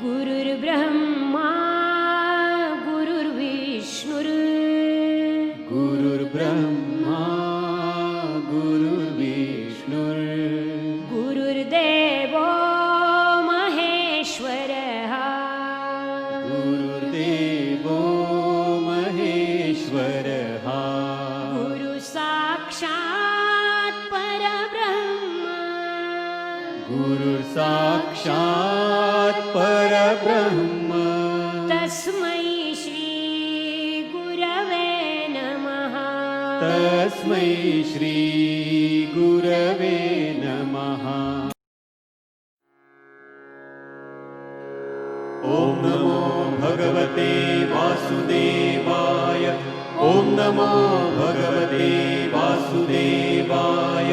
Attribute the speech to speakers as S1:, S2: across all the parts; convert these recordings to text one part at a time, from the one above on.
S1: गुरुर्ब्रह्मा गुरुर्विष्णुर्
S2: गुरुर्ब्रह्मा गुरुर्विष्णुर्
S1: गुरुर्देवो महेश्वरः
S2: गुरुर्देवो महेश्वरः
S1: गुरुसाक्षात् परब्रह्म
S2: गुरुर्साक्षात् परब्रह्म
S1: तस्मै श्री गुरवे नमः
S2: तस्मै श्री गुरवे नमः। ॐ नमो भगवते वासुदेवाय ॐ नमो भगवते वासुदेवाय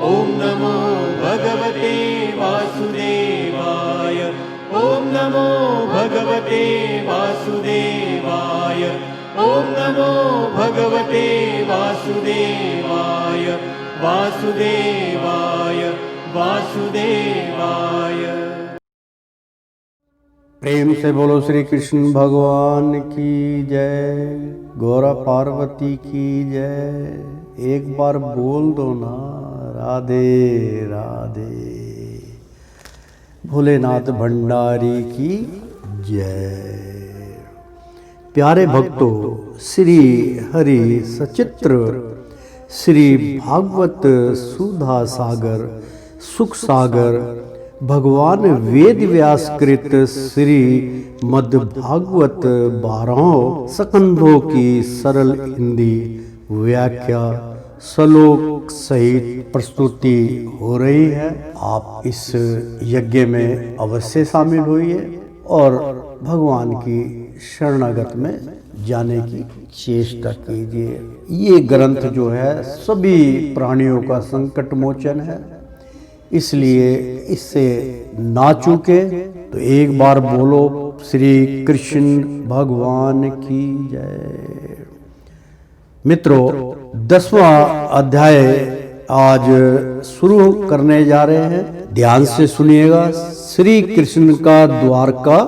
S2: ॐ नमो भगवते वासुदेवाय ॐ नमो भगवते वासुदेवाय ॐ नमो भगवते वासुदेवाय वासुदेवाय वासुदेवाय।
S3: प्रेम से बोलो श्री कृष्ण भगवान की जय, गौरा पार्वती की जय। एक बार बोल दो ना राधे राधे। भोलेनाथ भंडारी की जय। प्यारे भक्तों, श्री हरि सचित्र श्री भागवत सुधा सागर सुख सागर भगवान वेद व्यास कृत श्री मद् भागवत 12 स्कंधों की सरल हिंदी व्याख्या श्लोक सहित प्रस्तुति हो रही है। आप इस यज्ञ में अवश्य शामिल होइए और भगवान की शरणागत में जाने की चेष्टा कीजिए। ये ग्रंथ जो है सभी प्राणियों का संकट मोचन है, इसलिए इससे ना चूके। तो एक बार बोलो श्री कृष्ण भगवान की जय। मित्रों, 10वां अध्याय आज शुरू करने जा रहे हैं। ध्यान से सुनिएगा। श्री कृष्ण का द्वारका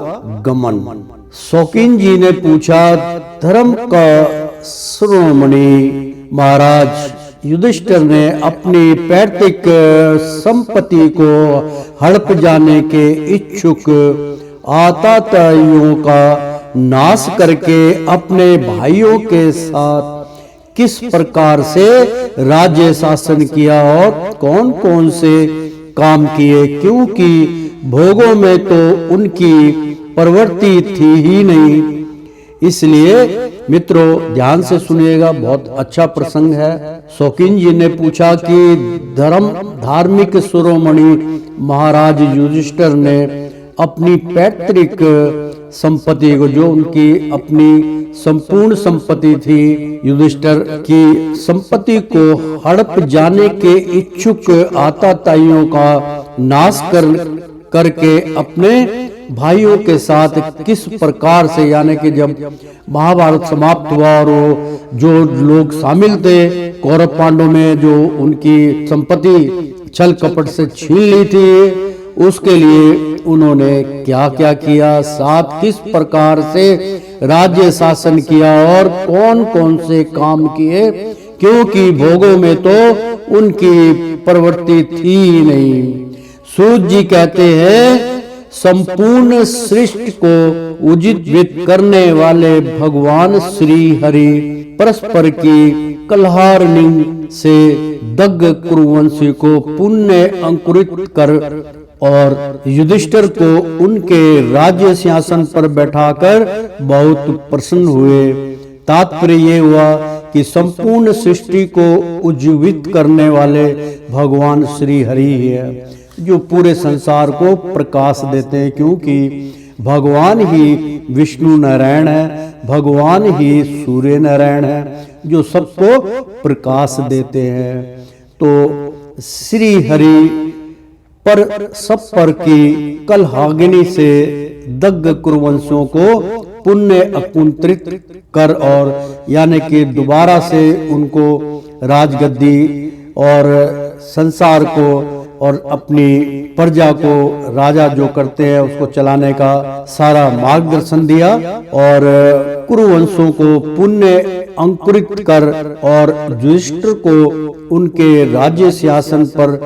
S3: गमन। शौकीन जी ने पूछा, धर्म का शिरोमणि महाराज युधिष्ठिर ने अपनी पैतृक संपत्ति को हड़प जाने के इच्छुक आताताइयों का नाश करके अपने भाइयों के साथ किस प्रकार से राज्य शासन किया और कौन कौन से काम किए, क्योंकि भोगों में तो उनकी प्रवृत्ति थी ही नहीं। इसलिए मित्रों ध्यान से सुनिएगा, बहुत अच्छा प्रसंग है। शौकीन जी ने पूछा कि धार्मिक शिरोमणि महाराज युधिष्ठिर ने अपनी पैतृक संपत्ति को, जो उनकी अपनी संपूर्ण संपत्ति थी, युधिष्ठिर की संपत्ति को हड़प जाने के इच्छुक आताताइयों का नाश करके अपने भाइयों के साथ किस प्रकार से, यानी कि जब महाभारत समाप्त हुआ और जो लोग शामिल थे कौरव पांडव में, जो उनकी संपत्ति छल कपट से छीन ली थी, उसके लिए उन्होंने क्या क्या किया, साथ किस प्रकार से राज्य शासन किया और कौन कौन से काम किए, क्योंकि भोगों में तो उनकी प्रवृत्ति थी नहीं। सूत जी कहते हैं, संपूर्ण सृष्टि को उज्जीवित करने वाले भगवान श्री हरि परस्पर की कलहारणी से दग्ध कुरुवंशी को पुण्य अंकुरित कर और युधिष्ठिर को उनके राज्य सिंहासन पर बैठाकर बहुत प्रसन्न हुए। तात्पर्य ये हुआ कि संपूर्ण सृष्टि को उज्जीवित करने वाले भगवान श्री हरि है, जो पूरे संसार को प्रकाश देते हैं, क्योंकि भगवान ही विष्णु नारायण है, भगवान ही सूर्य नारायण है, जो सबको प्रकाश देते हैं। तो श्री हरि पर सब पर की कलहागिनी से दग्ध कुरुवंशियों को पुण्य अकुंत्रित कर और यानी कि दोबारा से उनको राजगद्दी और संसार को और अपनी प्रजा को राजा जो करते हैं उसको चलाने का सारा मार्गदर्शन दिया और कुरुवंशों को पुण्य अंकुरित कर और युधिष्ठिर को उनके राज्य सिंहासन पर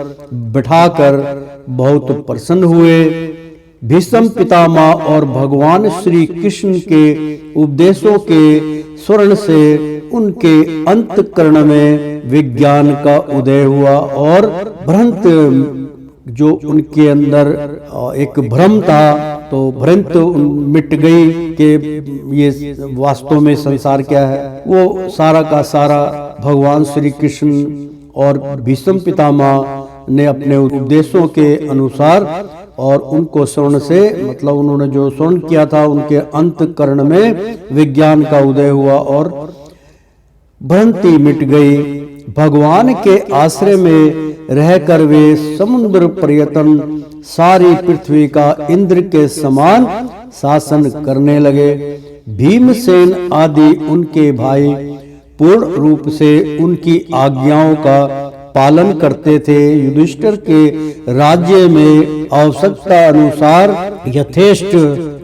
S3: बिठाकर बहुत प्रसन्न हुए। भीष्म पितामह और भगवान श्री कृष्ण के उपदेशों के स्वर्ण से उनके अंतःकरण में विज्ञान का उदय हुआ और भ्रांत जो उनके अंदर एक भ्रम था तो भ्रांत मिट गई कि ये वास्तव में संसार क्या है। वो सारा का सारा भगवान श्री कृष्ण और भीष्म पितामह ने अपने उपदेशों के अनुसार और उनको स्वर्ण से मतलब उन्होंने जो स्वर्ण किया था उनके अंतःकरण में विज्ञान का उदय हुआ और भ्रांति मिट गई। भगवान के आश्रय में रहकर वे समुद्र पर्यटन सारी पृथ्वी का इंद्र के समान शासन करने लगे। भीमसेन आदि उनके भाई पूर्ण रूप से उनकी आज्ञाओं का पालन करते थे। युधिष्ठिर के राज्य में आवश्यकता अनुसार यथेष्ट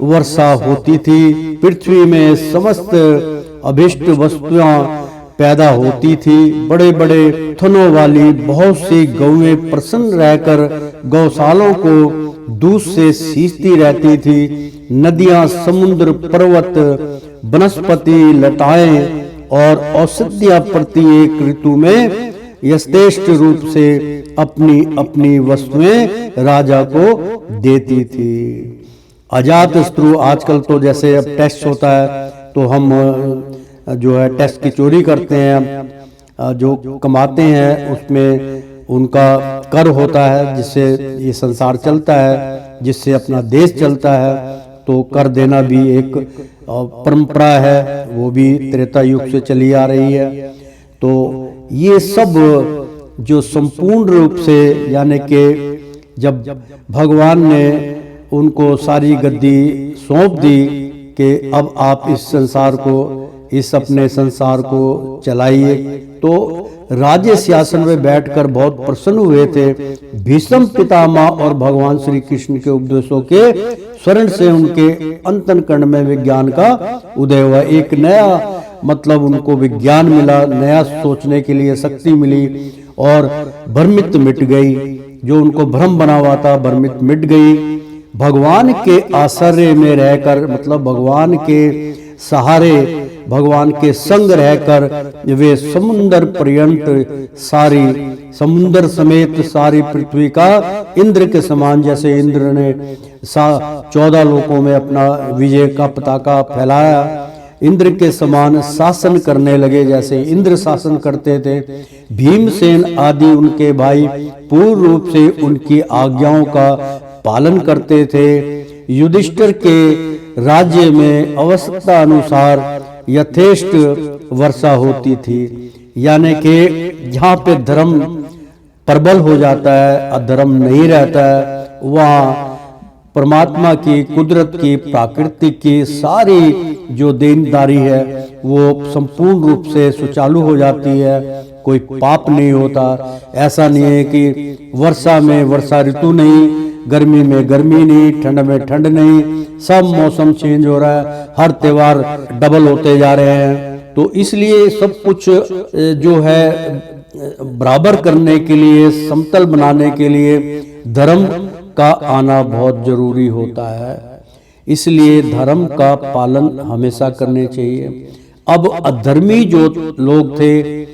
S3: वर्षा होती थी। पृथ्वी में समस्त अभिष्ट वस्तुएं पैदा होती थी। बड़े बड़े थनों वाली बहुत सी गौएं प्रसन्न रहकर गौशालों को दूध से सींचती रहती थी। नदियां, समुद्र, पर्वत, वनस्पति, लताएं और औषधियां प्रत्येक ऋतु में यथेष्ट रूप से अपनी अपनी वस्तुएं राजा को देती थी। अजात शत्रु आजकल तो जैसे अब टेस्ट होता है तो हम जो है टेस्ट की चोरी करते हैं, जो कमाते हैं उसमें उनका कर होता है जिससे ये संसार चलता है, जिससे अपना देश चलता है। तो कर देना भी एक परंपरा है, वो भी त्रेता युग से चली आ रही है। तो ये सब जो संपूर्ण रूप से यानी कि जब भगवान ने उनको सारी गद्दी सौंप दी कि अब आप इस संसार को, इस अपने संसार को चलाइए, तो राज्य सिंहासन में बैठकर बहुत प्रसन्न हुए थे। भीष्म पितामह और भगवान श्री कृष्ण के उपदेशों के स्वर्ण से उनके अंतःकरण में विज्ञान का उदय हुआ। एक नया मतलब उनको विज्ञान मिला, नया सोचने के लिए शक्ति मिली और भ्रमित मिट गई। जो उनको भ्रम बना हुआ था भ्रमित मिट गई। भगवान के आश्रय में रहकर मतलब भगवान के सहारे, भगवान के संग रहकर वे समुद्र पर्यंत सारी समुद्र समेत सारी पृथ्वी का इंद्र के समान, जैसे इंद्र ने 14 लोकों में अपना विजय का पताका फैलाया, इंद्र के समान शासन करने लगे जैसे इंद्र शासन करते थे। भीमसेन आदि उनके भाई पूर्ण रूप से उनकी आज्ञाओं का पालन करते थे। युधिष्ठिर के राज्य में आवश्यकता अनुसार यथेष्ट वर्षा होती थी, यानी कि जहाँ पे धर्म प्रबल हो जाता है, अधर्म नहीं रहता है, वहाँ परमात्मा की, कुदरत की, प्राकृतिक की सारी जो देनदारी है वो संपूर्ण रूप से सुचारू हो जाती है। कोई पाप नहीं होता। ऐसा नहीं है कि वर्षा में वर्षा ऋतु नहीं, गर्मी में गर्मी नहीं, ठंड में ठंड नहीं, सब मौसम चेंज हो रहा है, हर त्योहार डबल होते जा रहे हैं। तो इसलिए सब कुछ जो है बराबर करने के लिए, समतल बनाने के लिए धर्म का आना बहुत जरूरी होता है। इसलिए धर्म का पालन हमेशा करने चाहिए। अब अधर्मी जो लोग थे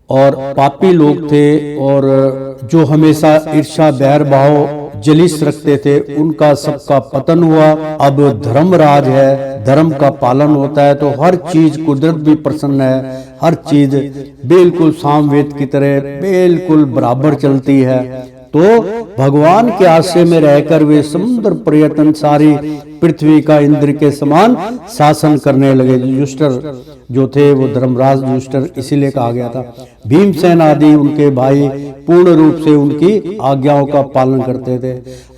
S3: और पापी लोग थे और जो हमेशा ईर्ष्या, बैर भाव, जलिस रखते थे, उनका सबका पतन हुआ। अब धर्म राज है, धर्म का पालन होता है तो हर चीज, कुदरत भी प्रसन्न है, हर चीज बिल्कुल सामवेद की तरह बिल्कुल बराबर चलती है। तो भगवान के आश्रय में रहकर वे समुद्र पर्यटन सारी पृथ्वी का इंद्र के समान शासन करने लगे। युधिष्ठिर जो थे वो धर्मराज युधिष्ठिर इसीलिए कहा गया था। भीमसेन आदि उनके भाई पूर्ण रूप से उनकी आज्ञाओं का पालन करते थे।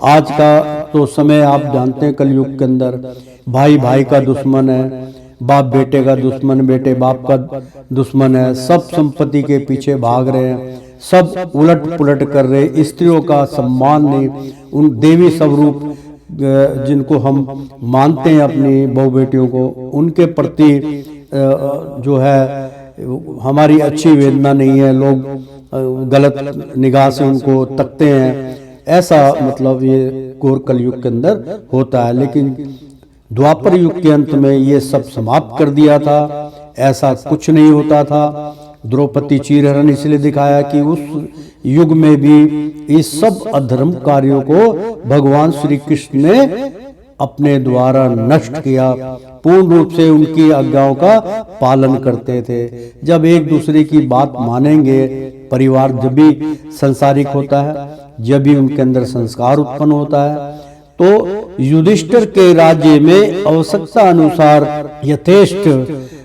S3: आज का तो समय आप जानते हैं, कलयुग के अंदर भाई भाई का दुश्मन है, बाप बेटे का दुश्मन, बेटे बाप का दुश्मन है, सब संपत्ति के पीछे भाग रहे हैं, सब उलट पुलट कर रहे, स्त्रियों का सम्मान नहीं, उन देवी स्वरूप जिनको हम मानते हैं अपनी बहू बेटियों को, उनके प्रति जो है हमारी अच्छी वेदना नहीं है, लोग गलत निगाह से उनको तकते हैं। ऐसा मतलब ये घोर कलयुग के अंदर होता है। लेकिन द्वापर युग के अंत में ये सब समाप्त कर दिया था, ऐसा कुछ नहीं होता था। द्रौपदी चीरहरण इसलिए दिखाया कि उस युग में भी इस सब अधर्म कार्यों को भगवान श्री कृष्ण ने अपने द्वारा नष्ट किया, पूर्ण रूप से उनकी आज्ञाओं का पालन करते थे। जब एक दूसरे की बात मानेंगे, परिवार जब भी संसारिक होता है, जब भी उनके अंदर संस्कार उत्पन्न होता है। तो युधिष्ठिर के राज्य में आवश्यकता अनुसार यथेष्ट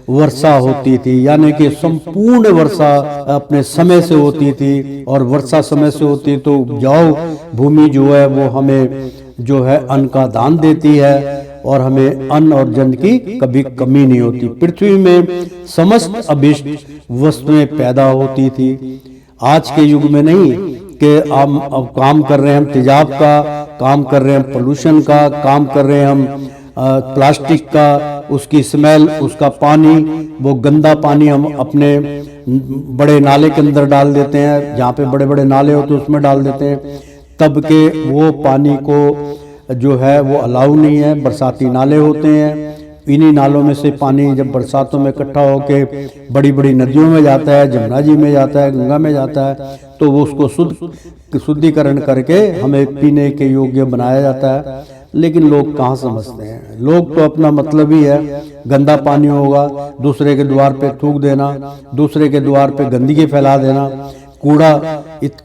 S3: वर्षा होती थी, यानी कि संपूर्ण वर्षा अपने समय से होती थी। और वर्षा समय से होती तो उपजाऊ भूमि जो है वो हमें जो है अन्न का दान देती है और हमें अन्न और जन की कभी कमी नहीं होती। पृथ्वी में समस्त अभिष्ट वस्तुएं पैदा होती थी। आज के युग में नहीं कि हम अब काम कर रहे हैं, हम तेजाब का काम कर रहे हैं, पोल्यूशन का काम कर रहे हैं, हम प्लास्टिक का, उसकी स्मेल, उसका पानी, वो गंदा पानी हम अपने बड़े नाले के अंदर डाल देते हैं, जहाँ पे बड़े बड़े नाले होते हैं उसमें डाल देते हैं। तब के वो पानी को जो है वो अलाउ नहीं है। बरसाती नाले होते हैं, इन्हीं नालों में से पानी जब बरसातों में इकट्ठा होके बड़ी बड़ी नदियों में जाता है, जमुना जी में जाता है, गंगा में जाता है, तो वो उसको शुद्धिकरण करके हमें पीने के योग्य बनाया जाता है। लेकिन लोग कहाँ समझते हैं, लोग तो अपना मतलब ही है, गंदा पानी होगा दूसरे के द्वार पे थूक देना, दूसरे के द्वार पे गंदगी फैला देना, कूड़ा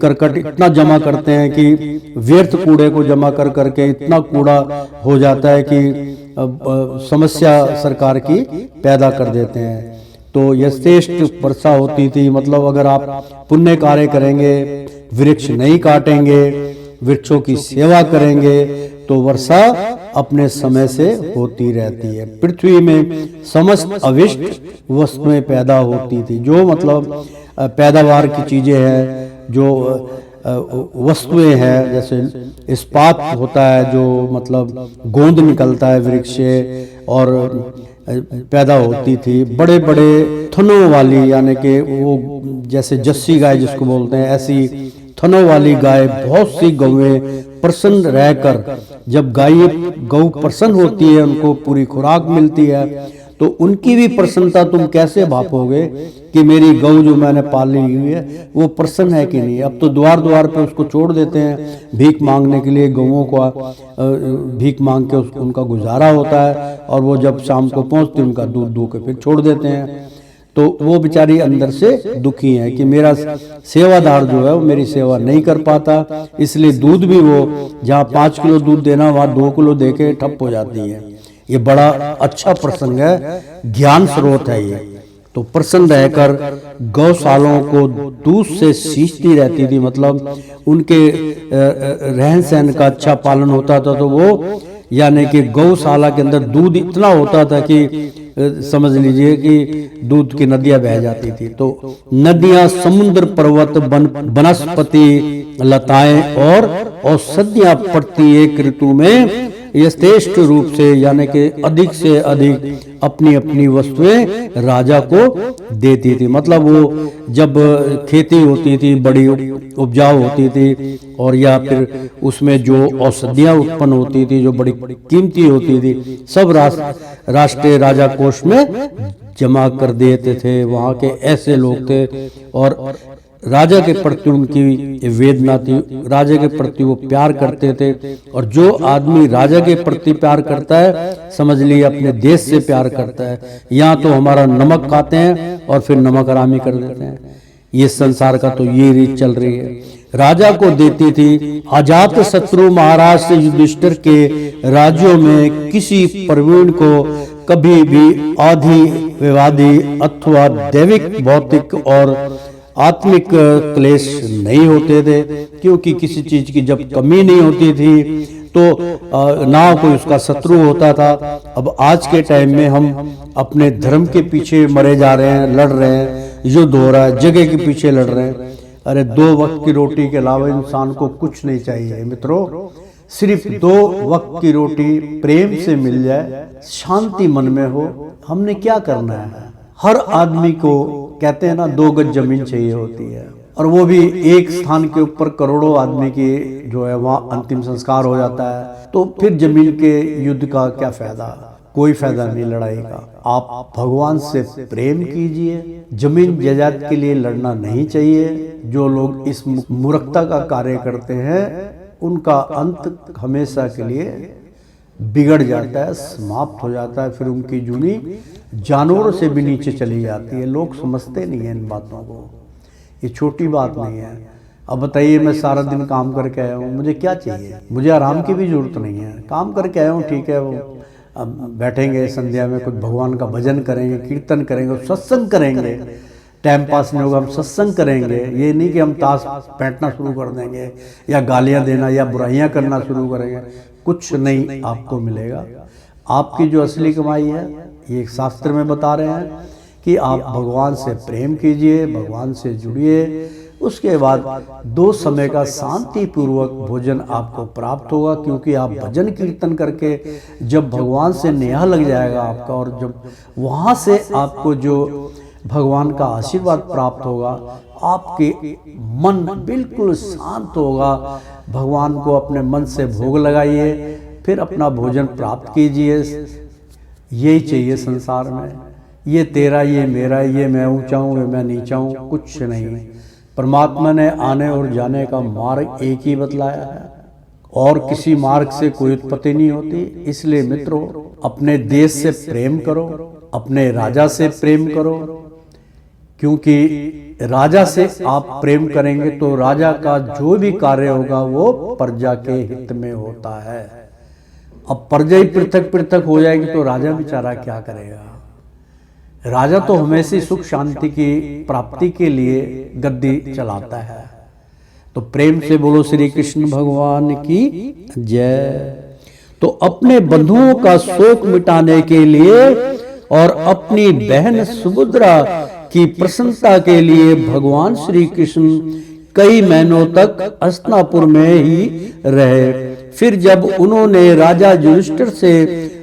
S3: करकट इतना जमा करते हैं कि व्यर्थ कूड़े को जमा कर करके इतना कूड़ा हो जाता है कि समस्या सरकार की पैदा कर देते हैं। तो यथेष्ट वर्षा होती थी, मतलब अगर आप पुण्य कार्य करेंगे, वृक्ष नहीं काटेंगे, वृक्षों की सेवा करेंगे, तो वर्षा अपने समय से होती रहती है। पृथ्वी में समस्त अविष्ट वस्तुएं पैदा होती थी, जो मतलब पैदावार की चीजें हैं, जो वस्तुएं हैं, जैसे इस्पात होता है, जो मतलब गोंद निकलता है वृक्ष से, और पैदा होती थी। बड़े बड़े थनों वाली, यानी कि वो जैसे जस्सी गाय जिसको बोलते हैं, ऐसी थनों वाली गाय, बहुत सी गौएं प्रसन्न रहकर, जब गौ प्रसन्न होती है, उनको पूरी खुराक मिलती है, तो उनकी भी प्रसन्नता तुम कैसे भापोगे कि मेरी गौ जो मैंने पाली हुई है वो प्रसन्न है कि नहीं। अब तो द्वार द्वार पे उसको छोड़ देते हैं भीख मांगने के लिए, गौओं को भीख मांग के उनका गुजारा होता है, और वो जब शाम को पहुंचते उनका दूध दो के फिर छोड़ देते हैं। तो वो बेचारी अंदर से दुखी है कि मेरा सेवादार जो है वो मेरी सेवा नहीं कर पाता, इसलिए दूध भी वो जहाँ 5 किलो दूध देना वहाँ 2 किलो दे के ठप हो जाती है। ये बड़ा अच्छा प्रसंग है, ज्ञान स्रोत है ये। तो प्रसन्न रहकर गौशालाओं को दूध से सींचती रहती थी, मतलब उनके रहन सहन का अच्छा पालन होता था। तो वो यानी कि गौशाला के अंदर दूध इतना होता था कि समझ लीजिए कि दूध की नदियां बह जाती थी। तो नदियां, समुद्र, पर्वत, वनस्पति, लताएं और औषधियां प्रत्येक ऋतु में यथेष्ट रूप से, यानी कि अधिक से अधिक अपनी अपनी वस्तुएं राजा को देती थी। मतलब वो जब खेती होती थी, बड़ी उपजाऊ होती थी, और या फिर उसमें जो औषधियां उत्पन्न होती थी जो बड़ी कीमती होती थी, सब राष्ट्रीय राजा कोष में जमा कर देते थे। वहाँ के ऐसे लोग थे, और राजा के प्रति उनकी वेदना थी, राजा के प्रति वो प्यार करते थे। और जो आदमी राजा के प्रति प्यार करता है, समझ लिए अपने देश से प्यार करता है। यहाँ तो हमारा नमक खाते हैं और फिर नमक हरामी कर देते हैं। ये संसार का तो ये रीत चल रही है। राजा को देती थी। अजात शत्रु महाराज से युधिष्ठिर के राज्यों में किसी प्रवीण को कभी भी आधि विवादी अथवा दैविक, भौतिक और आत्मिक क्लेश नहीं होते थे, क्योंकि किसी चीज की जब कमी नहीं होती थी तो ना कोई उसका शत्रु होता था। अब आज के टाइम में हम अपने धर्म के पीछे मरे जा रहे हैं, लड़ रहे हैं, युद्ध हो रहा है, जगह के पीछे लड़ रहे हैं। अरे 2 वक्त की रोटी के अलावा इंसान को कुछ नहीं चाहिए मित्रों। सिर्फ 2 वक्त की रोटी प्रेम से मिल जाए, शांति मन में हो, हमने क्या करना है। हर आदमी को कहते हैं ना 2 गज जमीन चाहिए होती है, और वो भी एक स्थान के ऊपर करोड़ों आदमी की जो है वहाँ अंतिम संस्कार हो जाता है, तो फिर जमीन के युद्ध का क्या फायदा। कोई फायदा नहीं लड़ाई का। आप भगवान से प्रेम कीजिए, जमीन जायदाद के लिए लड़ना नहीं चाहिए। जो लोग इस मूर्खता का कार्य करते हैं उनका अंत हमेशा के लिए बिगड़ जाता है, समाप्त हो जाता है, फिर उनकी जूनी जानवरों से भी नीचे चली जाती है। लोग समझते नहीं हैं इन बातों को, ये छोटी बात नहीं है। अब बताइए, मैं सारा दिन काम करके आया हूँ, मुझे क्या चाहिए, मुझे आराम की भी जरूरत नहीं है। काम करके आया हूँ, ठीक है, वो अब बैठेंगे संध्या में कुछ भगवान का भजन करेंगे, कीर्तन करेंगे, सत्संग करेंगे। टाइम पास नहीं होगा, हम सत्संग करेंगे। ये नहीं कि हम ताश बैठना शुरू कर देंगे या गालियां देना या बुराइयां करना शुरू करेंगे। कुछ नहीं आपको मिलेगा। आपकी जो असली कमाई है, ये एक शास्त्र में बता रहे हैं कि आप भगवान से प्रेम कीजिए, भगवान से जुड़िए। उसके बाद 2 समय का शांति पूर्वक भोजन आपको प्राप्त होगा, क्योंकि आप भजन कीर्तन करके जब भगवान से नेहा लग जाएगा आपका, और जब वहाँ से आपको जो भगवान का आशीर्वाद प्राप्त होगा, आपके मन बिल्कुल शांत होगा। भगवान को अपने मन से भोग लगाइए, फिर अपना भोजन प्राप्त कीजिए। यही चाहिए संसार में। ये तेरा, ये मेरा, ये मैं ऊंचा हूँ, ये मैं नीचा हूँ, कुछ नहीं। परमात्मा ने आने और जाने का मार्ग एक ही बतलाया है, और किसी मार्ग से कोई उत्पत्ति नहीं होती। इसलिए मित्रों, अपने देश से प्रेम करो, अपने राजा से प्रेम करो, क्योंकि राजा से आप प्रेम करेंगे तो राजा का जो भी कार्य होगा वो प्रजा के हित में होता है। अब प्रजा ही पृथक पृथक हो जाएगी तो राजा बेचारा क्या करेगा। राजा तो हमेशा सुख शांति की प्राप्ति के लिए गद्दी चलाता है। तो प्रेम से बोलो श्री कृष्ण भगवान की जय। तो अपने बंधुओं का शोक मिटाने के लिए और अपनी बहन सुभद्रा की प्रसन्नता के लिए भगवान श्री कृष्ण कई महीनों तक हस्तिनापुर में ही रहे। फिर जब उन्होंने राजा युधिष्ठिर से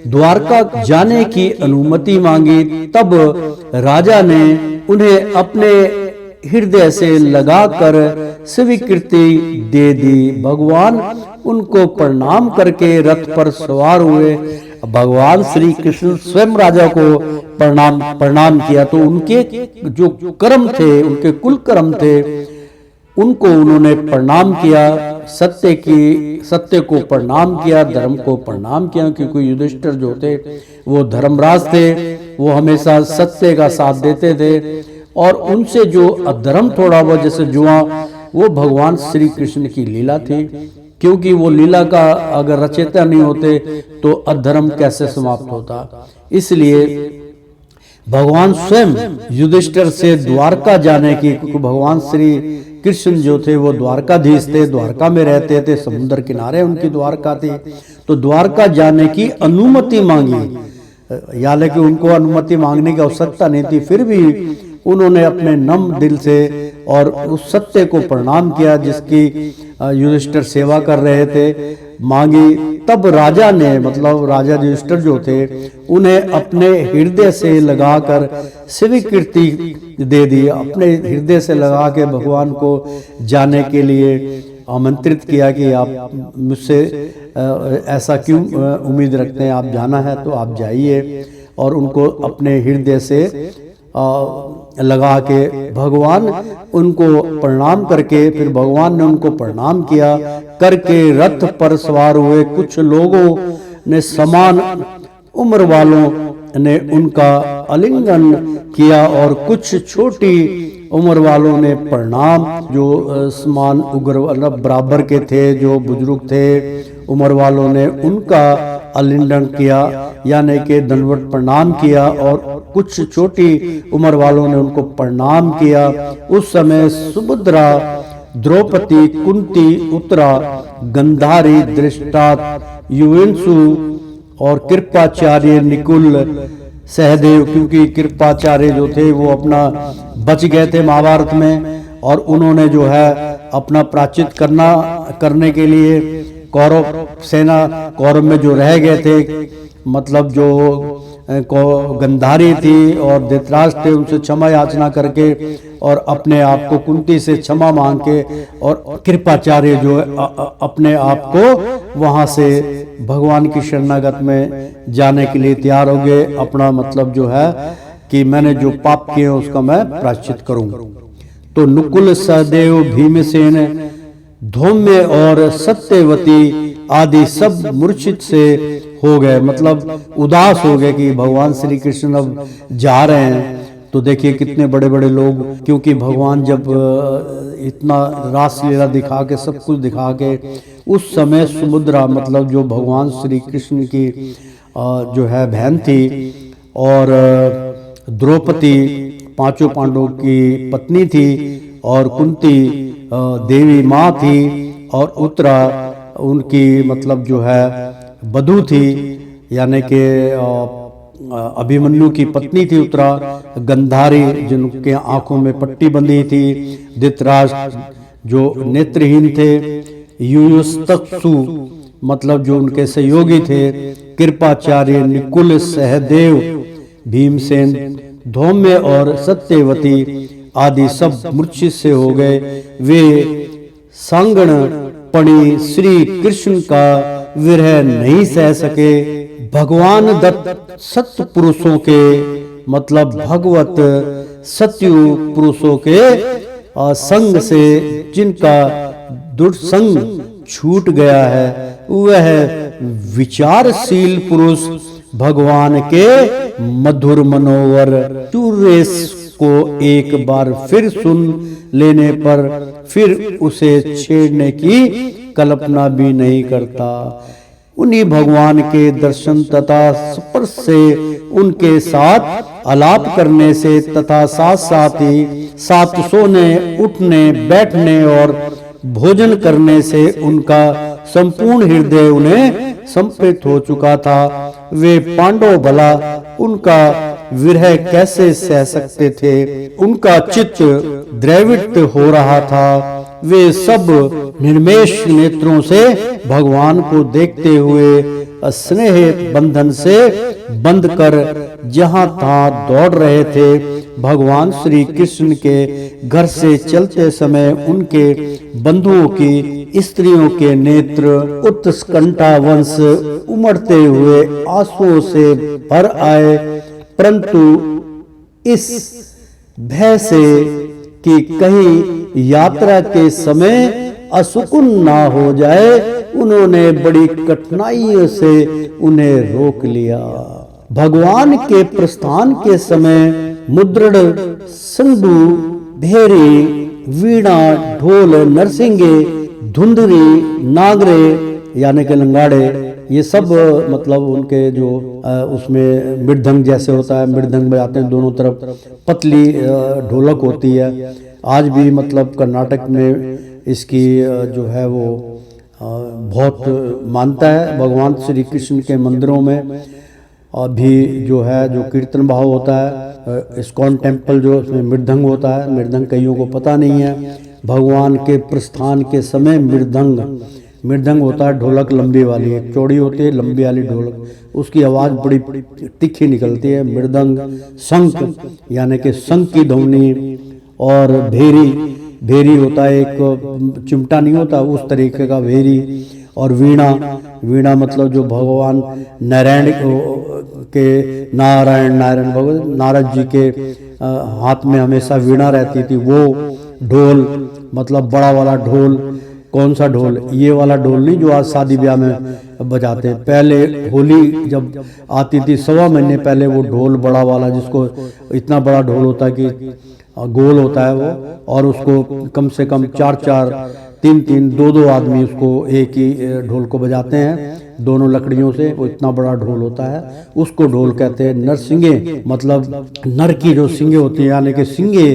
S3: द्वारका जाने की अनुमति मांगी, तब राजा ने उन्हें अपने हृदय से लगाकर स्वीकृति दे दी। भगवान उनको प्रणाम करके रथ पर सवार हुए। भगवान श्री कृष्ण स्वयं राजा को प्रणाम किया, तो उनके जो कर्म थे, उनके कुल कर्म थे, उनको उन्होंने प्रणाम किया। सत्य को प्रणाम किया, धर्म को प्रणाम किया, क्योंकि युधिष्ठिर जो थे वो धर्मराज थे, वो हमेशा सत्य का साथ देते थे। और उनसे जो अधर्म थोड़ा बहुत जैसे जुआ, वो भगवान श्री कृष्ण की लीला थी, क्योंकि वो लीला का अगर रचयिता नहीं होते तो अधर्म कैसे समाप्त होता। इसलिए भगवान स्वयं युधिष्ठिर से द्वारका जाने की, क्योंकि भगवान श्री कृष्ण जो थे वो द्वारकाधीश थे, द्वारका में रहते थे, समुद्र किनारे उनकी द्वारका थी। तो द्वारका जाने की अनुमति मांगी, हालांकि उनको अनुमति मांगने की आवश्यकता नहीं थी, फिर भी उन्होंने अपने नम दिल से और उस सत्य को प्रणाम किया जिसकी युधिष्ठिर सेवा कर रहे थे, मांगी। तब राजा ने, मतलब राजा युधिष्ठिर जो थे, उन्हें अपने हृदय से लगाकर स्वीकृति दे दी। अपने हृदय से लगा के भगवान को जाने के लिए आमंत्रित किया कि आप मुझसे ऐसा क्यों उम्मीद रखते हैं, आप जाना है तो आप जाइए। और उनको अपने हृदय से लगा के भगवान उनको प्रणाम करके, फिर भगवान ने उनको प्रणाम किया करके रथ पर सवार हुए। कुछ लोगों ने, समान उम्र वालों ने उनका आलिंगन किया और कुछ छोटी उम्र वालों ने प्रणाम, जो समान उग्र बराबर के थे, जो बुजुर्ग थे उम्र वालों ने उनका आलिंगन किया, यानी कि दंडवत प्रणाम किया। और कुछ छोटी उम्र वालों ने उनको प्रणाम किया। उस समय सुभद्रा, द्रौपदी, कुंती, उत्तरा, गंधारी, दृष्टात, युवेंसु और कृपाचार्य, निकुल, सहदेव, क्योंकि कृपाचार्य जो थे वो अपना बच गए थे महाभारत में, और उन्होंने जो है अपना प्रायश्चित करने के लिए कौरव में जो रह गए थे, मतलब जो गंधारी थी और धृतराष्ट्र थे, उनसे क्षमा याचना करके और अपने आप को कुंती से क्षमा मांग के और कृपाचार्य जो अपने आप को वहां से भगवान की शरणागत में जाने के लिए तैयार हो गए। अपना मतलब जो है कि मैंने जो पाप किए उसका मैं प्रायश्चित करूं। तो नकुल, सहदेव, भीमसेन, धौम्य और सत्यवती आदि सब मूर्छित से हो गए, मतलब उदास हो गए कि भगवान श्री कृष्ण अब जा रहे हैं। तो देखिए कितने बड़े बड़े लोग, क्योंकि भगवान जब इतना रास लीला दिखा के सब कुछ दिखा के, उस समय सुभद्रा मतलब जो भगवान श्री कृष्ण की जो है बहन थी और द्रौपदी पांचों पांडवों की पत्नी थी और कुंती देवी माँ थी और उत्तरा उनकी मतलब जो है बधू थी, यानी कि अभिमन्यु की पत्नी थी उत्तरा, गंधारी जिनके आंखों में पट्टी बंधी थी, धृतराष्ट्र जो नेत्रहीन थे, युयुत्सु मतलब जो उनके सहयोगी थे, कृपाचार्य, नकुल, सहदेव, भीमसेन, धौम्य और सत्यवती आदि सब मूर्छित से हो गए। वे सांगण पणि श्री कृष्ण का विरह नहीं सह सके। भगवान दत्त सत्य पुरुषों के मतलब भगवत सत्यु पुरुषों के संग से जिनका दुर्संग छूट गया है, वह विचारशील पुरुष भगवान के मधुर मनोवर सुरेश को एक बार फिर सुन लेने पर फिर उसे छेड़ने की कल्पना भी नहीं करता। उन्हीं भगवान के दर्शन तथा स्पर्श से, उनके साथ आलाप करने से तथा साथ साथ ही साथ सोने, उठने, बैठने और भोजन करने से उनका संपूर्ण हृदय उन्हें संप्रेत हो चुका था। वे पांडव भला उनका विरह कैसे सह सकते थे? उनका चित्त द्रवित हो रहा था। वे सब निर्मेश नेत्रों से भगवान को देखते हुए स्नेह बंधन से बंध कर जहां तहां दौड़ रहे थे। भगवान श्री कृष्ण के घर से चलते समय उनके बंधुओं की स्त्रियों के नेत्र उत्कंठा वंश उमड़ते हुए आंसुओं से भर आए, परंतु इस भय से कि कहीं यात्रा के समय असुकुन ना हो जाए, उन्होंने बड़ी कठिनाइयों से उन्हें रोक लिया। भगवान के प्रस्थान के समय मुद्रण, संदू, भेरी, वीणा, ढोल, नरसिंगे, धुंधरी, नागरे यानी के लंगाड़े, ये सब मतलब उनके जो उसमें मृदंग जैसे होता है, मृदंग बजाते हैं, दोनों तरफ पतली ढोलक होती है। आज भी मतलब कर्नाटक में इसकी जो है वो बहुत मानता है। भगवान श्री कृष्ण के मंदिरों में अभी जो है जो कीर्तन भाव होता है, इस्कॉन टेम्पल जो उसमें मृदंग होता है। मृदंग कईयों को पता नहीं है। भगवान के प्रस्थान के समय मृदंग होता है, ढोलक लंबी वाली, एक चौड़ी होती है, लंबी वाली ढोलक, उसकी आवाज़ बड़ी तिखी निकलती है। मृदंग, शंख यानी कि शंख की ध्वनि, और भेरी होता है, एक चिमटा नहीं होता उस तरीके का भेरी, और वीणा मतलब जो भगवान नारायण भगवान नारद जी के हाथ में हमेशा वीणा रहती थी, वो ढोल मतलब बड़ा वाला ढोल। कौन सा ढोल? ये वाला ढोल नहीं जो आज शादी ब्याह में बजाते हैं। पहले होली जब आती थी 1.25 महीने पहले वो ढोल बड़ा वाला, जिसको इतना बड़ा ढोल होता है कि गोल होता है वो, और उसको कम से कम 4-4, 3-3, 2-2 आदमी उसको एक ही ढोल को बजाते हैं दोनों लकड़ियों से। वो इतना बड़ा ढोल होता है, उसको ढोल कहते हैं। नरसिंगे मतलब नर की जो सिंगे होती है, यानी कि सिंगे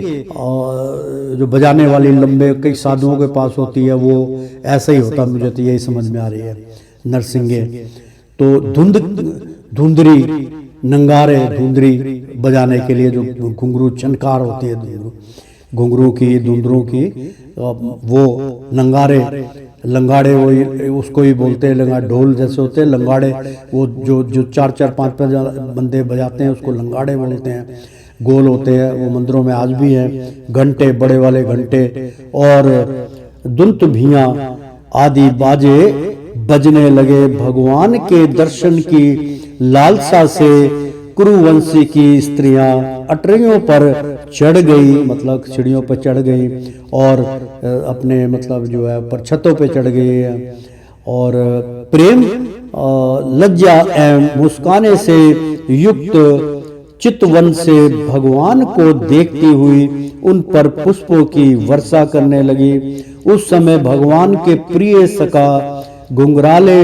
S3: जो बजाने वाली लंबे कई साधुओं के पास होती है, वो ऐसा ही होता है। मुझे तो यही समझ में आ रही है, नरसिंगे। तो धुंधरी, नंगारे, धुंधरी बजाने के लिए जो घुंघरू, चनकार होती है, घुंघरू की, धुंधरों की, वो लंगाड़े वो उसको ही बोलते हैं, ढोल जैसे होते हैं लंगाड़े, वो जो 4-4 5-5 बंदे बजाते हैं उसको लंगाड़े बोलते हैं, गोल होते हैं, वो मंदिरों में आज भी हैं। घंटे, बड़े वाले घंटे और दुंत भियां आदि बाजे बजने लगे। भगवान के दर्शन की लालसा से कुरुवंशी की स्त्रियां अटरियों पर चढ़ गई, मतलब सीढ़ियों पर चढ़ गई और अपने मतलब जो है ऊपर छतों पे चढ़ गई और प्रेम, लज्जा एवं मुस्काने से युक्त चितवन से भगवान को देखती हुई उन पर पुष्पों की वर्षा करने लगी। उस समय भगवान के प्रिय सखा घुंघराले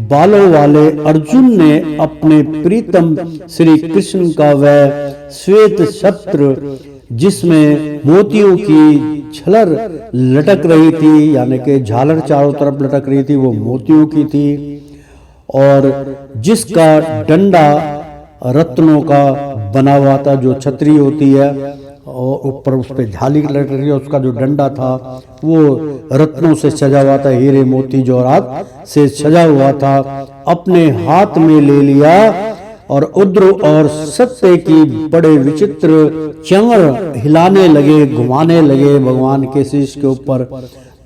S3: बालों वाले अर्जुन ने अपने प्रीतम श्री कृष्ण का वह श्वेत छत्र जिसमें मोतियों की झलर लटक रही थी, यानी कि झालर चारों तरफ लटक रही थी, वो मोतियों की थी, और जिसका डंडा रत्नों का बना हुआ था, जो छतरी होती है और ऊपर उस पे झाली लटक रही है, उसका जो डंडा था वो रत्नों से सजा हुआ था, हीरे मोती जवाहरात से सजा हुआ था, अपने हाथ में ले लिया और उद्र और सत्य की बड़े विचित्र चंवर हिलाने लगे, घुमाने लगे भगवान के शीश के ऊपर,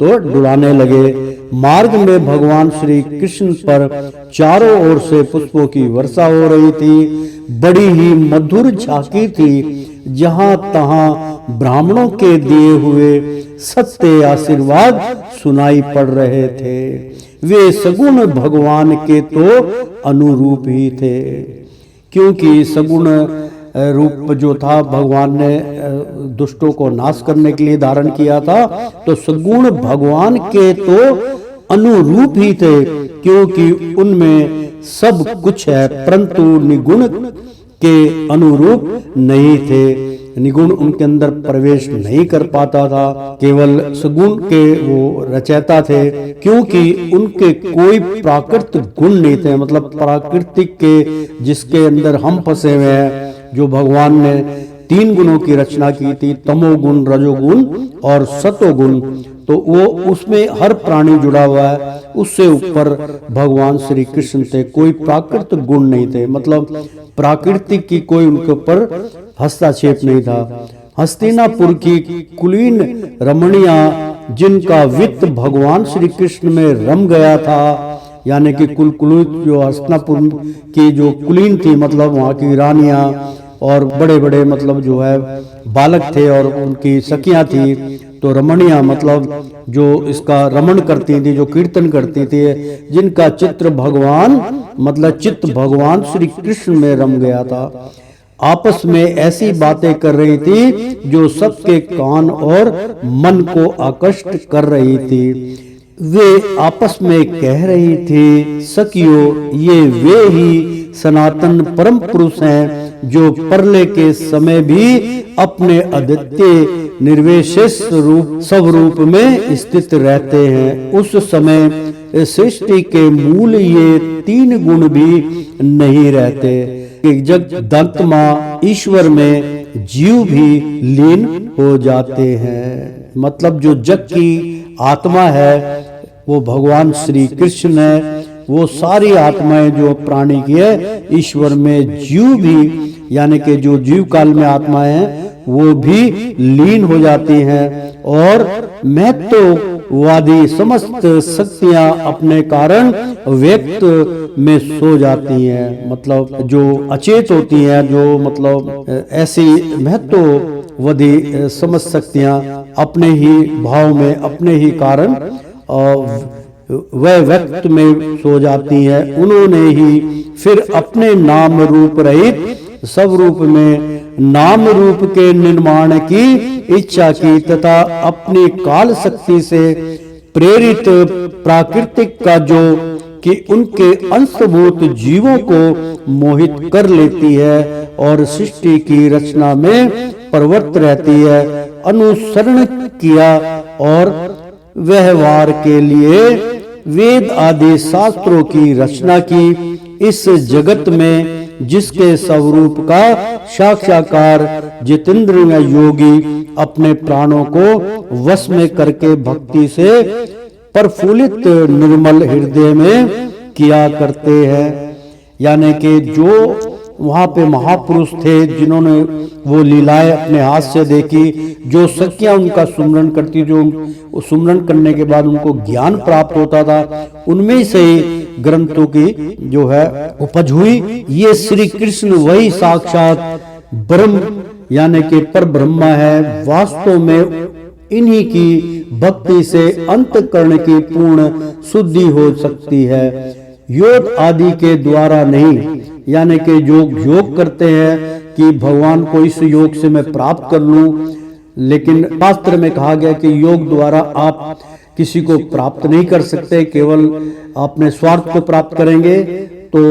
S3: तो डुलाने लगे। मार्ग में भगवान श्री कृष्ण पर चारों ओर से पुष्पों की वर्षा हो रही थी। बड़ी ही मधुर झांकी थी, जहां तहां ब्राह्मणों के दिए हुए सत्य आशीर्वाद सुनाई पड़ रहे थे। वे सगुण भगवान के तो अनुरूप ही थे, क्योंकि सगुण रूप जो था भगवान ने दुष्टों को नाश करने के लिए धारण किया था, तो सगुण भगवान के तो अनुरूप ही थे, क्योंकि उनमें सब कुछ है, परंतु निगुण के अनुरूप नहीं थे। निगुण उनके अंदर प्रवेश नहीं कर पाता था, केवल सगुण के वो रचयिता थे, क्योंकि उनके कोई प्राकृतिक गुण नहीं थे, मतलब प्राकृतिक के जिसके अंदर हम फंसे हुए हैं। जो भगवान ने 3 गुणों की रचना की थी, तमोगुण, रजोगुण और सतोगुण, तो वो उसमें हर प्राणी जुड़ा हुआ है, उससे ऊपर भगवान श्री कृष्ण थे, कोई प्राकृतिक गुण नहीं थे, मतलब प्राकृतिक की कोई उनके ऊपर हस्तक्षेप नहीं था। हस्तिनापुर की कुलीन रमणिया जिनका वित्त भगवान श्री कृष्ण में रम गया था, यानी कि कुलकुलित जो हस्तिनापुर की जो कुलीन थी, मतलब वहाँ की रानियां और बड़े बड़े मतलब जो है बालक थे और उनकी सखियां थी, तो रमणिया मतलब जो इसका रमण करती थी, जो कीर्तन करती थी, जिनका चित्र भगवान मतलब चित्त भगवान श्री कृष्ण में रम गया था, आपस में ऐसी बातें कर रही थी जो सबके कान और मन को आकर्षित कर रही थी। वे आपस में कह रही थी, सखियों, ये वे ही सनातन परम पुरुष हैं जो प्रलय के समय भी अपने अद्वितीय निर्विशेष रूप स्वरूप में स्थित रहते हैं। उस समय सृष्टि के मूल ये 3 गुण भी नहीं रहते। जगदंतमा ईश्वर में जीव भी लीन हो जाते हैं, मतलब जो जग की आत्मा है वो भगवान श्री कृष्ण है, वो सारी आत्माएं जो प्राणी की है, ईश्वर में जीव भी, यानी कि जो जीव काल में आत्माएं हैं वो भी लीन हो जाती हैं, और महत्ववादी समस्त शक्तियां अपने कारण व्यक्त में सो जाती हैं, मतलब जो अचेत होती हैं, जो मतलब ऐसी महत्ववादी समस्त शक्तियां अपने ही भाव में, अपने ही कारण वह व्यक्त में सो जाती है। उन्होंने ही फिर अपने नाम रूप रहित सब रूप में नाम रूप के निर्माण की इच्छा की, तथा अपनी काल शक्ति से प्रेरित प्राकृतिक का जो कि उनके अंशभूत जीवों को मोहित कर लेती है और सृष्टि की रचना में प्रवृत्त रहती है, अनुसरण किया और व्यवहार के लिए वेद आदि शास्त्रों की रचना की। इस जगत में जिसके स्वरूप का साक्षात्कार जितेंद्रिय योगी अपने प्राणों को वश में करके भक्ति से प्रफुल्लित निर्मल हृदय में किया करते हैं। यानी कि जो वहां पे महापुरुष थे जिन्होंने वो लीलाएं अपने हाथ से देखी, जो सखियां उनका सुमरन करती, जो सुमरन करने के बाद उनको ज्ञान प्राप्त होता था, उनमें से ग्रंथों की जो है उपज हुई। ये श्री कृष्ण वही साक्षात ब्रह्म यानी कि पर ब्रह्मा है। वास्तव में इन्हीं की भक्ति से अंतकरण की पूर्ण शुद्धि हो सकती है, योग आदि के द्वारा नहीं। यानी कि जो योग करते हैं कि भगवान को इस योग से मैं प्राप्त कर लूं, लेकिन शास्त्र में कहा गया कि योग द्वारा आप किसी को प्राप्त नहीं कर सकते, केवल अपने स्वार्थ को प्राप्त करेंगे। तो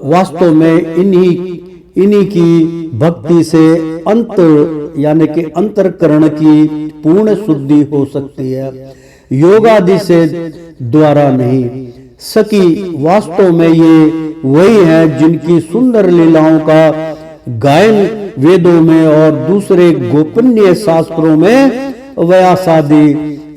S3: वास्तव में इन्हीं की भक्ति से अंत यानी कि अंतरकरण की पूर्ण शुद्धि हो सकती है, योग आदि से द्वारा नहीं। सखी वास्तव में ये वही है जिनकी सुंदर लीलाओं का गायन वेदों में और दूसरे गोपनीय शास्त्रों में व्यासादि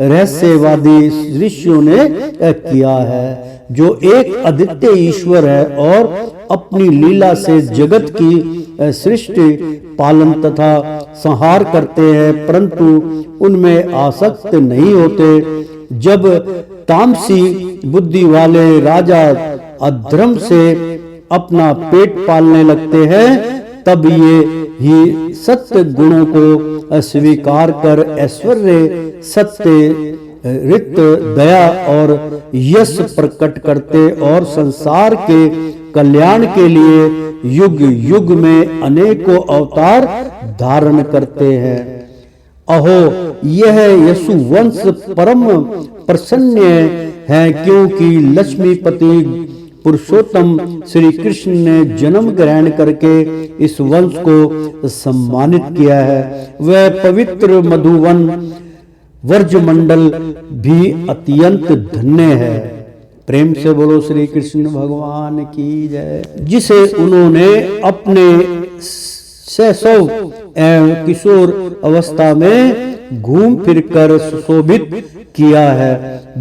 S3: रहस्यवादी ऋषियों ने किया है, जो एक अद्वितीय ईश्वर है और अपनी लीला से जगत की सृष्टि पालन तथा संहार करते हैं, परंतु उनमें आसक्त नहीं होते। जब तामसी बुद्धि वाले राजा अधर्म से अपना पेट पालने लगते हैं, तब ये ही सत्य गुणों को स्वीकार कर ऐश्वर्य, सत्य, रित, दया और यश प्रकट करते और संसार के कल्याण के लिए युग युग में अनेकों अवतार धारण करते हैं। अहो यह यशुवंश परम प्रसन्न है, क्योंकि लक्ष्मीपति पुरुषोत्तम श्री कृष्ण ने जन्म ग्रहण करके इस वंश को सम्मानित किया है। वह पवित्र मधुवन व्रजमंडल भी अत्यंत धन्य है। प्रेम से बोलो श्री कृष्ण भगवान की जय। जिसे उन्होंने अपने शैशव एवं किशोर अवस्था में घूम फिरकर सुशोभित किया है।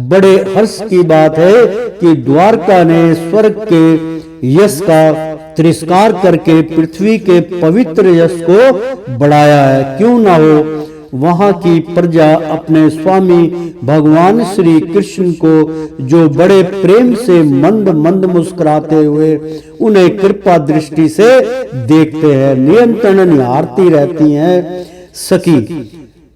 S3: बड़े हर्ष की बात है कि द्वारका ने स्वर्ग के यश का तिरस्कार करके पृथ्वी के पवित्र यश को बढ़ाया है। क्यों ना हो, वहां की प्रजा अपने स्वामी भगवान श्री कृष्ण को जो बड़े प्रेम से मंद मंद मुस्कुराते हुए उन्हें कृपा दृष्टि से देखते हैं, नियंत्रण निहारती रहती हैं। सखी,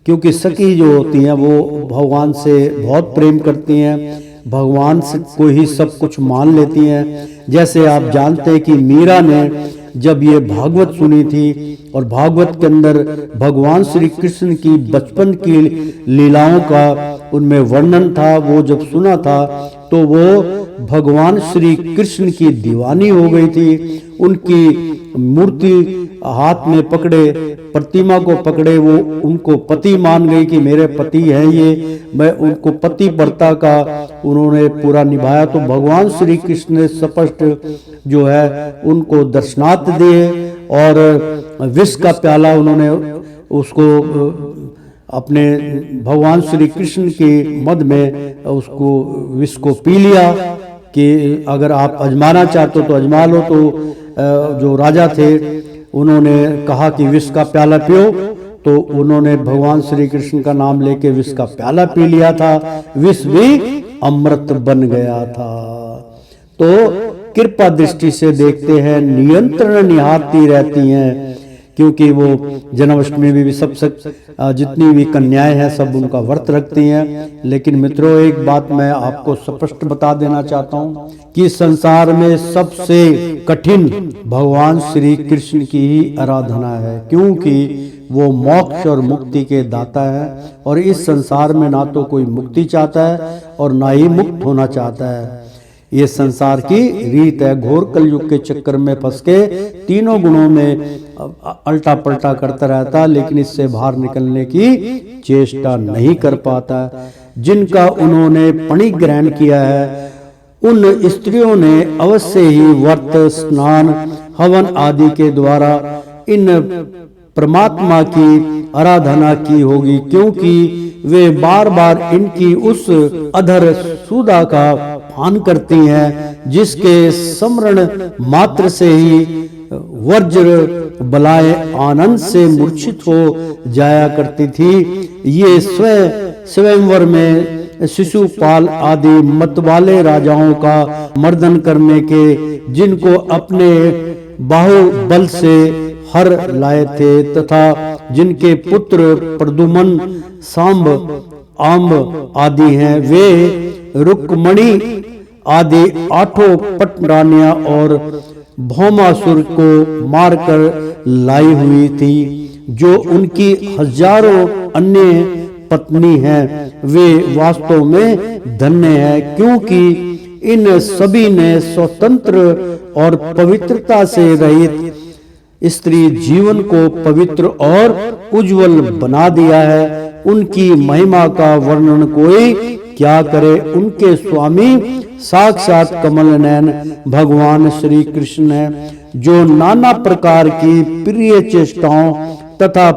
S3: क्योंकि सखी जो होती हैं वो भगवान से बहुत प्रेम करती हैं, भगवान से को ही सब कुछ मान लेती हैं। जैसे आप जानते हैं कि मीरा ने जब ये भागवत सुनी थी और भागवत के अंदर भगवान श्री कृष्ण की बचपन की लीलाओं का उनमें वर्णन था, वो जब सुना था तो वो भगवान श्री कृष्ण की दीवानी हो गई थी। उनकी मूर्ति हाथ में पकड़े, प्रतिमा को पकड़े, वो उनको पति मान गई कि मेरे पति हैं ये, मैं उनको पति व्रता का उन्होंने पूरा निभाया। तो भगवान श्री कृष्ण ने स्पष्ट जो है उनको दर्शनार्थ दिए और विष का प्याला उन्होंने उसको अपने भगवान श्री कृष्ण के मद में उसको विष को पी लिया कि अगर आप आजमाना चाहते हो तो आजमा लो। तो जो राजा थे उन्होंने कहा कि विष का प्याला पियो, तो उन्होंने भगवान श्री कृष्ण का नाम लेके विष का प्याला पी लिया था, विष भी अमृत बन गया था। तो कृपा दृष्टि से देखते हैं, नियंत्रण निहारती रहती हैं, क्योंकि वो जन्माष्टमी में भी सब जितनी भी कन्याएं हैं सब उनका व्रत रखती हैं। लेकिन मित्रों, एक बात मैं आपको स्पष्ट बता देना चाहता हूं कि संसार में सबसे कठिन भगवान श्री कृष्ण की ही आराधना है, क्योंकि वो मोक्ष और मुक्ति के दाता है और इस संसार में ना तो कोई मुक्ति चाहता है और ना ही मुक्त होना चाहता है। ये संसार की रीत है। घोर कलयुग के चक्कर में फंस के तीनों गुणों में अल्टा पलटा करता रहता, लेकिन इससे बाहर निकलने की चेष्टा नहीं कर पाता। जिनका उन्होंने परिग्रहण किया है उन स्त्रियों ने अवश्य ही व्रत, स्नान, हवन आदि के द्वारा इन परमात्मा की आराधना की होगी, क्योंकि वे बार बार इनकी उस अधर सुधा का पान करती हैं, जिसके स्मरण मात्र से ही वज्र बलाएं आनंद से मूर्छित हो जाया करती थी। ये स्वयंवर में शिशुपाल आदि मतवाले राजाओं का मर्दन करने के, जिनको अपने बाहुबल से हर लाए थे, तथा जिनके पुत्र प्रदुमन, सांब, आम्ब आदि हैं, वे रुक्मणी आदि 8 पटरानियां और भौमासुर को मारकर लाई हुई थी, जो उनकी हजारों अन्य पत्नी हैं। वे वास्तव में धन्य हैं, क्योंकि इन सभी ने स्वतंत्र और पवित्रता से रहित स्त्री जीवन को पवित्र और उज्जवल बना दिया है। उनकी महिमा का वर्णन कोई क्या करे। उनके स्वामी साक्षात कमल नयन भगवान श्री कृष्ण है, जो नाना प्रकार की प्रिय चेष्टाओं तथा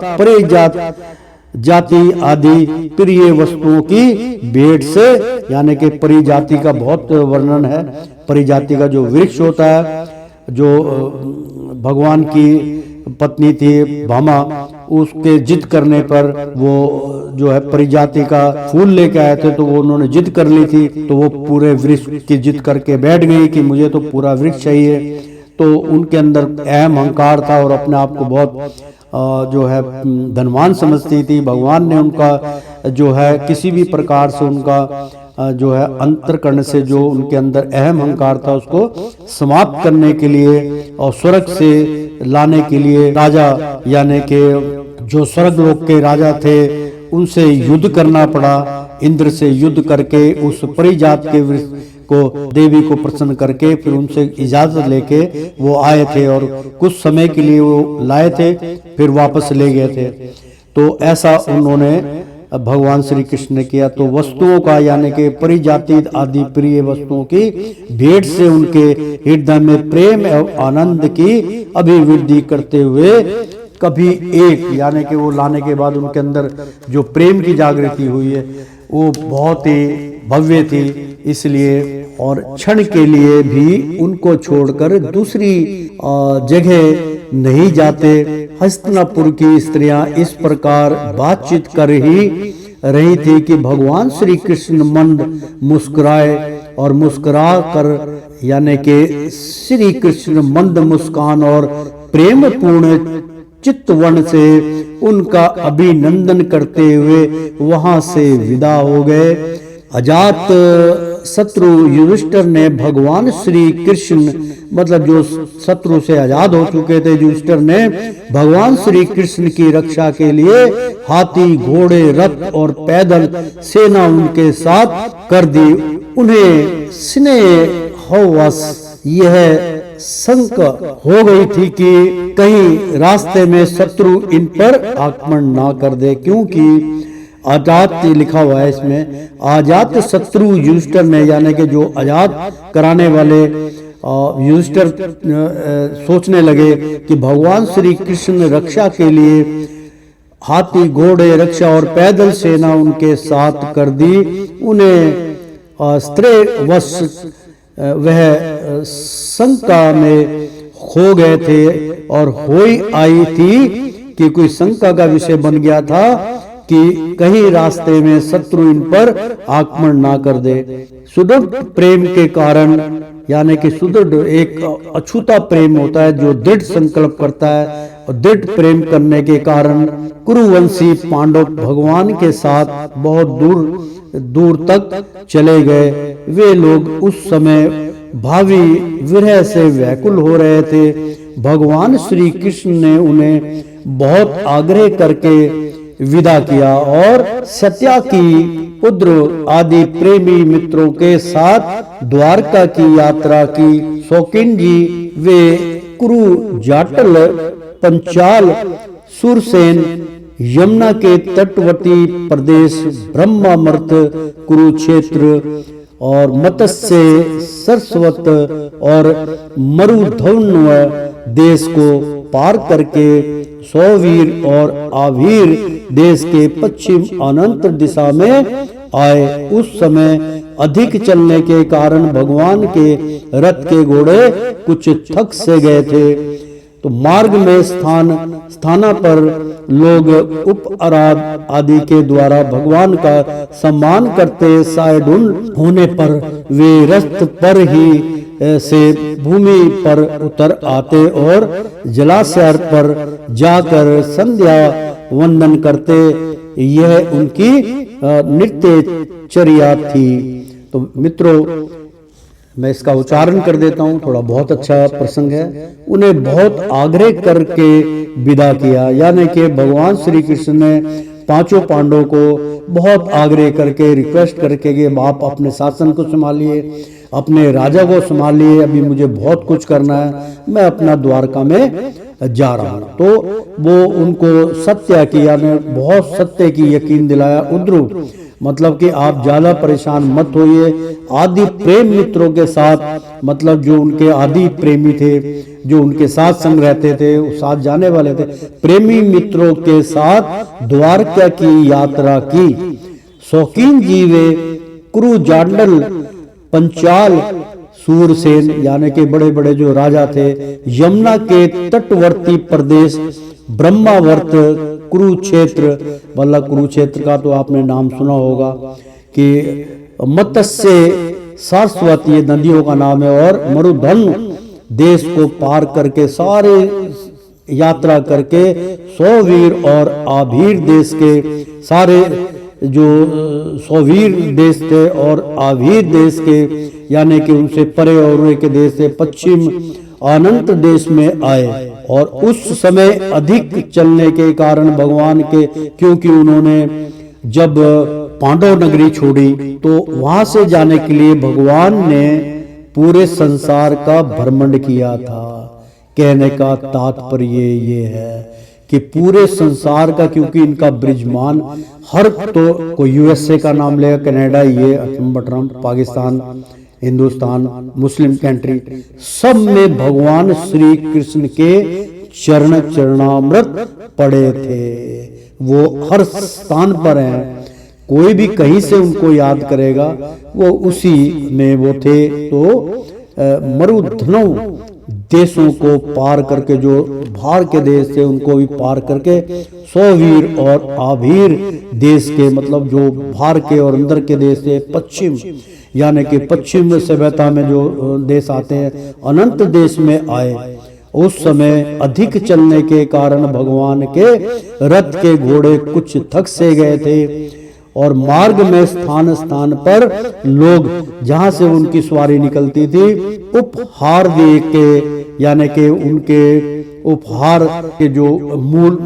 S3: जाति आदि प्रिय वस्तुओं की भेंट से, यानी कि परिजाति का बहुत वर्णन है। परिजाति का जो वृक्ष होता है, जो भगवान की पत्नी थी भामा, उसके जिद करने पर वो जो है परिजाति का फूल लेके आए थे, तो वो उन्होंने जिद कर ली थी, तो वो पूरे वृक्ष की जिद करके बैठ गई कि मुझे तो पूरा वृक्ष चाहिए। तो उनके अंदर अहम अहंकार था और अपने आप को बहुत जो है धनवान समझती थी। भगवान ने उनका जो है किसी भी प्रकार से उनका जो है अंतरकरण से जो उनके अंदर अहम अहंकार था, उसको समाप्त करने के लिए और स्वर्ग से लाने के लिए राजा, यानी कि जो स्वर्ग लोक के राजा थे, उनसे युद्ध करना पड़ा। इंद्र से युद्ध करके उस परिजात के को देवी को प्रसन्न करके फिर उनसे इजाजत लेके वो आए थे, और कुछ समय के लिए वो लाए थे, फिर वापस ले गए थे। तो ऐसा उन्होंने भगवान श्री कृष्ण ने किया। तो वस्तुओं का, यानी कि परिजाति आदि प्रिय वस्तुओं की भेंट से उनके हृदय में प्रेम एवं आनंद की अभिवृद्धि करते हुए कभी एक, यानी कि वो लाने के बाद उनके अंदर जो प्रेम की जागृति हुई है वो बहुत ही भव्य थी। इसलिए और क्षण के लिए भी उनको छोड़कर दूसरी जगह नहीं जाते। हस्तिनापुर की स्त्रियां इस प्रकार बातचीत कर ही रही थी कि भगवान श्री कृष्ण मंद मुस्कुराए और मुस्कुरा कर, यानी कि श्री कृष्ण मंद मुस्कान और प्रेम पूर्ण चित्तवन से उनका अभिनंदन करते हुए वहां से विदा हो गए। अजात शत्रु युधिष्ठिर ने भगवान श्री कृष्ण, मतलब जो शत्रु से आजाद हो चुके थे, युधिष्ठिर ने भगवान श्री कृष्ण की रक्षा के लिए हाथी, घोड़े, रथ और पैदल सेना उनके साथ कर दी। उन्हें स्नेह होवश यह शंका हो गई थी कि कहीं रास्ते में शत्रु इन पर आक्रमण ना कर दे, क्योंकि आजाद लिखा हुआ है इसमें। आजाद शत्रु युधिष्ठिर ने, यानी कि जो आजाद कराने वाले युधिष्ठिर सोचने लगे कि भगवान श्री कृष्ण रक्षा के लिए हाथी, घोड़े, रक्षा और पैदल सेना उनके साथ कर दी। उन्हें स्त्रीवश वह शंका में खो गए थे और होई आई थी कि कोई शंका का विषय बन गया था कि कहीं रास्ते में शत्रु इन पर आक्रमण ना कर दे। सुदृढ़ प्रेम के कारण, यानी कि सुदृढ़ एक अछूता प्रेम होता है जो दृढ़ संकल्प करता है, और दृढ़ प्रेम करने के कारण कुरुवंशी पांडव भगवान के साथ बहुत दूर तक चले गए। वे लोग उस समय भावी विरह से व्याकुल हो रहे थे। भगवान श्री कृष्ण ने उन्हें बहुत आग्रह करके विदा किया और सत्याकी, पुत्र आदि प्रेमी मित्रों के साथ द्वारका की यात्रा की। शौकीन जी वे कुरु, जाटल, पंचाल, सुरसेन, यमुना के तटवर्ती प्रदेश, ब्रह्मामर्त, कुरुक्षेत्र और मत्स्य, सरस्वत और मरुधन्व देश को पार करके सौवीर और आवीर देश के पश्चिम अनंत दिशा में आए। उस समय अधिक चलने के कारण भगवान के रथ के घोड़े कुछ थक से गए थे। तो मार्ग में स्थाना पर लोग उपआराध आदि के द्वारा भगवान का सम्मान करते सायढूंढ होने पर वे रथ पर ही से भूमि पर उतर आते और जलाशय पर जाकर संध्या वंदन करते। यह उनकी नित्यचर्या थी। तो मित्रों, मैं इसका उच्चारण कर देता हूँ, थोड़ा बहुत अच्छा प्रसंग है। उन्हें बहुत आग्रह करके विदा किया, यानी कि भगवान श्री कृष्ण ने पांचों पांडवों को बहुत आग्रह करके रिक्वेस्ट करके कि आप अपने शासन को संभालिए, अपने राजा को संभालिए, अभी मुझे बहुत कुछ करना है, मैं अपना द्वारका में जा रहा हूँ। तो वो उनको सत्य किया, ने बहुत सत्य की यकीन दिलाया। उद्रू मतलब कि आप ज्यादा परेशान मत होइए। आदि प्रेम मित्रों के साथ, मतलब जो उनके आदि प्रेमी थे, जो उनके साथ संग रहते थे, साथ जाने वाले थे, प्रेमी मित्रों के साथ द्वारका की यात्रा की। शौकीन जीवे कुरु जांडल पंचाल सूरसेन, यानी कि बड़े बड़े जो राजा थे, यमुना के तटवर्ती प्रदेश ब्रह्मावर्त कुरुक्षेत्र, मतलब कुरुक्षेत्र का तो आपने नाम सुना होगा कि मत्स्य, सरस्वत ये नदियों का नाम है, और मरुधन्व देश को पार करके सारे यात्रा करके सौवीर और आभीर देश के सारे जो सौवीर देश थे और आभीर देश के, यानी कि उनसे परे और के देश से पश्चिम अनंत देश में आए। और उस समय अधिक चलने के कारण भगवान के, क्योंकि उन्होंने जब पांडव नगरी छोड़ी तो वहां से जाने के लिए भगवान ने पूरे संसार का भ्रमण किया था। कहने का तात्पर्य ये है कि पूरे संसार का, क्योंकि इनका ब्रिजमान हर, तो कोई यूएसए का नाम लेगा, कनाडा, ये autumn Pakistan, Hindustan, Muslim country, सब में भगवान श्री कृष्ण के चरणामृत पड़े थे। वो हर स्थान पर हैं, कोई भी कहीं से उनको याद करेगा वो उसी में वो थे। तो मरुधन्व देशों को पार करके, जो बाहर के देश थे उनको भी पार करके, सौवीर और आभीर देश के, मतलब जो बाहर के और अंदर के देश थे, पश्चिम, यानी कि पश्चिम सभ्यता में जो देश आते हैं, अनंत देश में आए। उस समय अधिक चलने के कारण भगवान के रथ के घोड़े कुछ थक से गए थे और मार्ग में स्थान स्थान पर लोग, जहां से उनकी सवारी निकलती थी, उपहार दे के, यानी कि उनके उपहार के जो मूल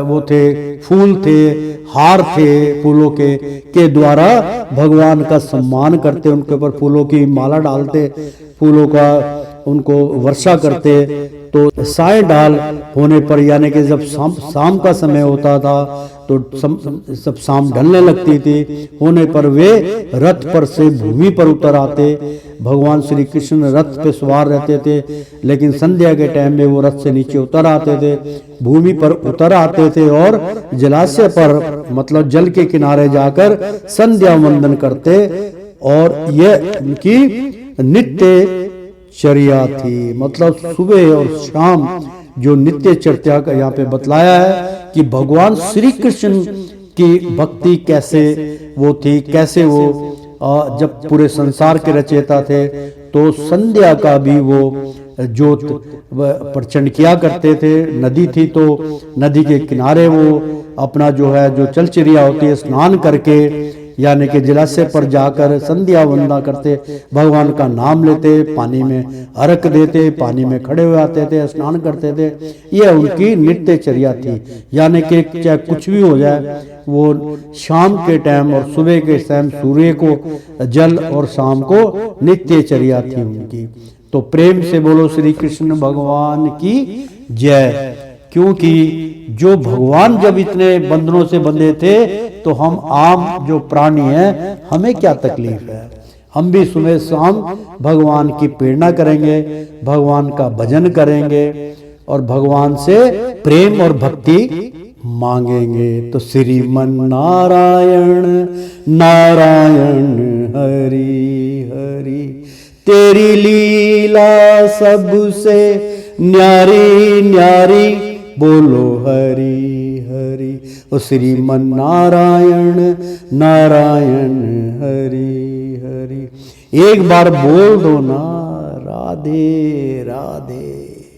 S3: वो थे, फूल थे, हार थे फूलों के द्वारा भगवान का सम्मान करते, उनके ऊपर फूलों की माला डालते, फूलों का उनको वर्षा करते। तो साय डाल होने पर, यानी कि जब शाम का समय होता था तो सब शाम ढलने लगती थी, होने पर वे रथ पर से भूमि पर उतर आते। भगवान श्री कृष्ण रथ पे सवार रहते थे, लेकिन संध्या के टाइम में वो रथ से नीचे उतर आते थे, भूमि पर उतर आते थे और जलाशय पर, मतलब जल के किनारे जाकर संध्या वंदन करते। और यह उनकी नित्य चर्या थी, मतलब सुबह और शाम जो नित्य चर्या का यहाँ पे बतलाया है कि भगवान श्री कृष्ण की भक्ति कैसे वो थी, कैसे वो जब पूरे संसार के रचयिता थे तो संध्या का भी वो जोत प्रचंड किया करते थे। नदी थी तो नदी के किनारे वो अपना जो है, जो चलचर्या होती है, स्नान करके, यानी कि जलाशय पर जाकर संध्या वंदना करते, भगवान का नाम लेते, पानी में अर्घ देते, पानी में खड़े हुए आते थे, स्नान करते थे। यह उनकी नित्यचर्या थी, यानी कि चाहे कुछ भी हो जाए, वो शाम के टाइम और सुबह के टाइम सूर्य को जल और शाम को नित्यचर्या थी उनकी। तो प्रेम से बोलो श्री कृष्ण भगवान की जय। क्योंकि जो भगवान जब इतने बंधनों से बंधे थे तो हम आम जो प्राणी हैं, हमें क्या तकलीफ है। हम भी सुबह शाम भगवान की प्रेरणा करेंगे, भगवान का भजन करेंगे और भगवान से प्रेम और भक्ति मांगेंगे। तो श्रीमन नारायण नारायण हरि हरि, तेरी लीला सबसे न्यारी न्यारी, बोलो हरि हरि। ओ श्रीमन नारायण नारायण हरि हरि, एक बार बोल दो ना राधे राधे।